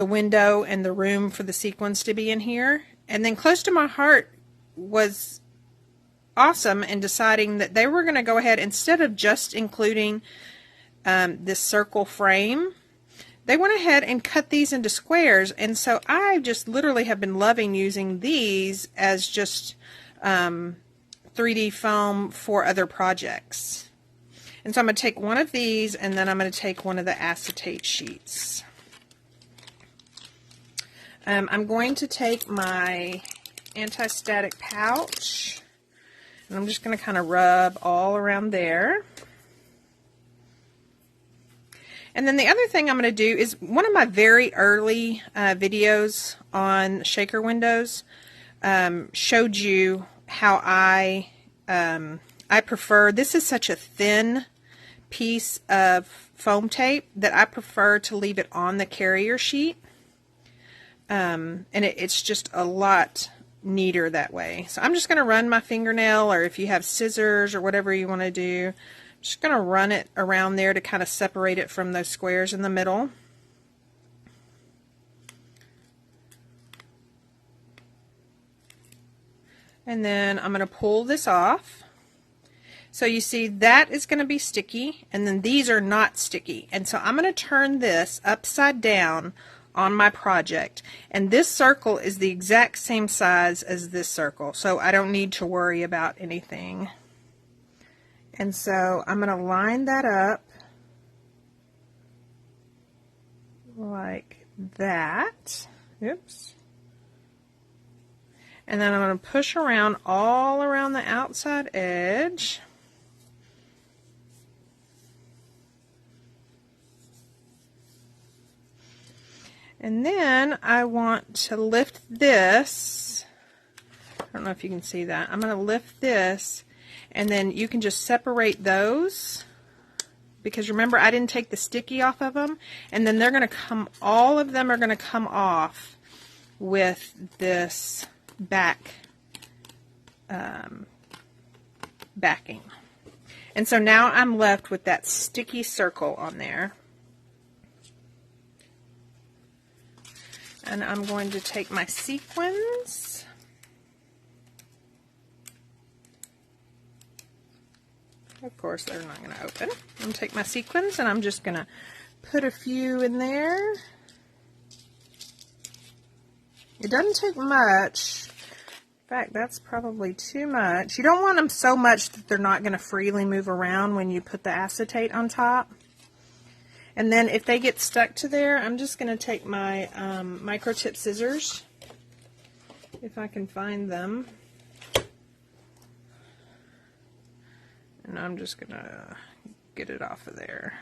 the window and the room for the sequins to be in here. And then close to my heart was awesome in deciding that they were going to go ahead, instead of just including this circle frame, they went ahead and cut these into squares. And so I just literally have been loving using these as just 3D foam for other projects. And so I'm going to take one of these, and then I'm going to take one of the acetate sheets. I'm going to take my anti-static pouch, and I'm just going to kind of rub all around there. And then the other thing I'm going to do is, one of my very early videos on shaker windows showed you how I prefer, this is such a thin piece of foam tape that I prefer to leave it on the carrier sheet. And it's just a lot neater that way. So I'm just going to run my fingernail, or if you have scissors or whatever you want to do, just going to run it around there to kind of separate it from those squares in the middle. And then I'm going to pull this off. So you see that is going to be sticky, and then these are not sticky. And so I'm going to turn this upside down on my project. And this circle is the exact same size as this circle, so I don't need to worry about anything. And so I'm going to line that up like that. Oops. And then I'm going to push around all around the outside edge. And then I want to lift this. I don't know if you can see that. I'm going to lift this, and then you can just separate those, because remember I didn't take the sticky off of them, and then they're going to come, all of them are going to come off with this backing. And so now I'm left with that sticky circle on there. And I'm going to take my sequins. Of course, they're not going to open. I'm going to take my sequins, and I'm just going to put a few in there. It doesn't take much. In fact, that's probably too much. You don't want them so much that they're not going to freely move around when you put the acetate on top. And then if they get stuck to there, I'm just going to take my micro tip scissors, if I can find them. And I'm just going to get it off of there.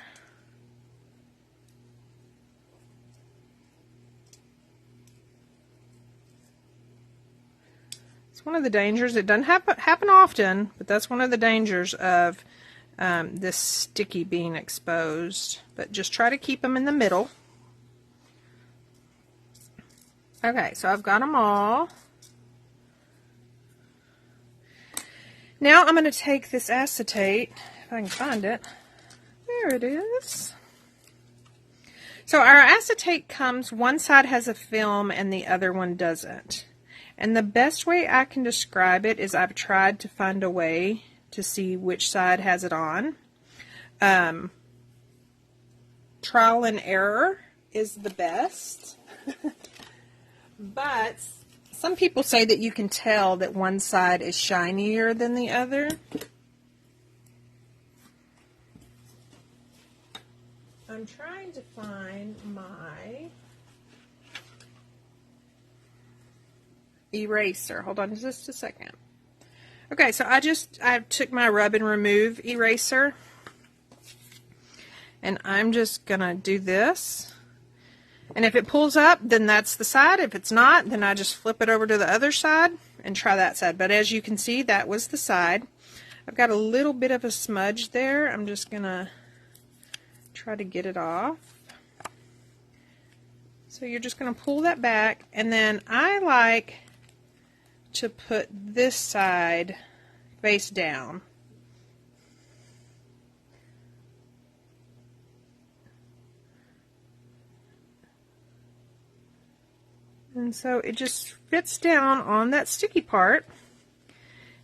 It's one of the dangers. It doesn't happen often, but that's one of the dangers of this sticky being exposed. But just try to keep them in the middle. Okay, so I've got them all. Now I'm going to take this acetate, if I can find it. There it is. So our acetate comes, one side has a film and the other one doesn't. And the best way I can describe it is I've tried to find a way to see which side has it on. Trial and error is the best. But some people say that you can tell that one side is shinier than the other. I'm trying to find my eraser. Hold on just a second. Okay, so I took my rub and remove eraser, and I'm just gonna do this. And if it pulls up, then that's the side. If it's not, then I just flip it over to the other side and try that side. But as you can see, that was the side. I've got a little bit of a smudge there. I'm just gonna try to get it off. So you're just gonna pull that back, and then I like to put this side face down. And so it just fits down on that sticky part.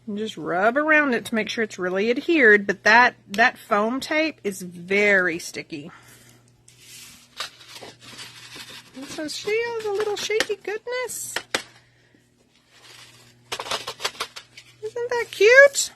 And just rub around it to make sure it's really adhered, but that foam tape is very sticky. And so she has a little shaky goodness. Isn't that cute?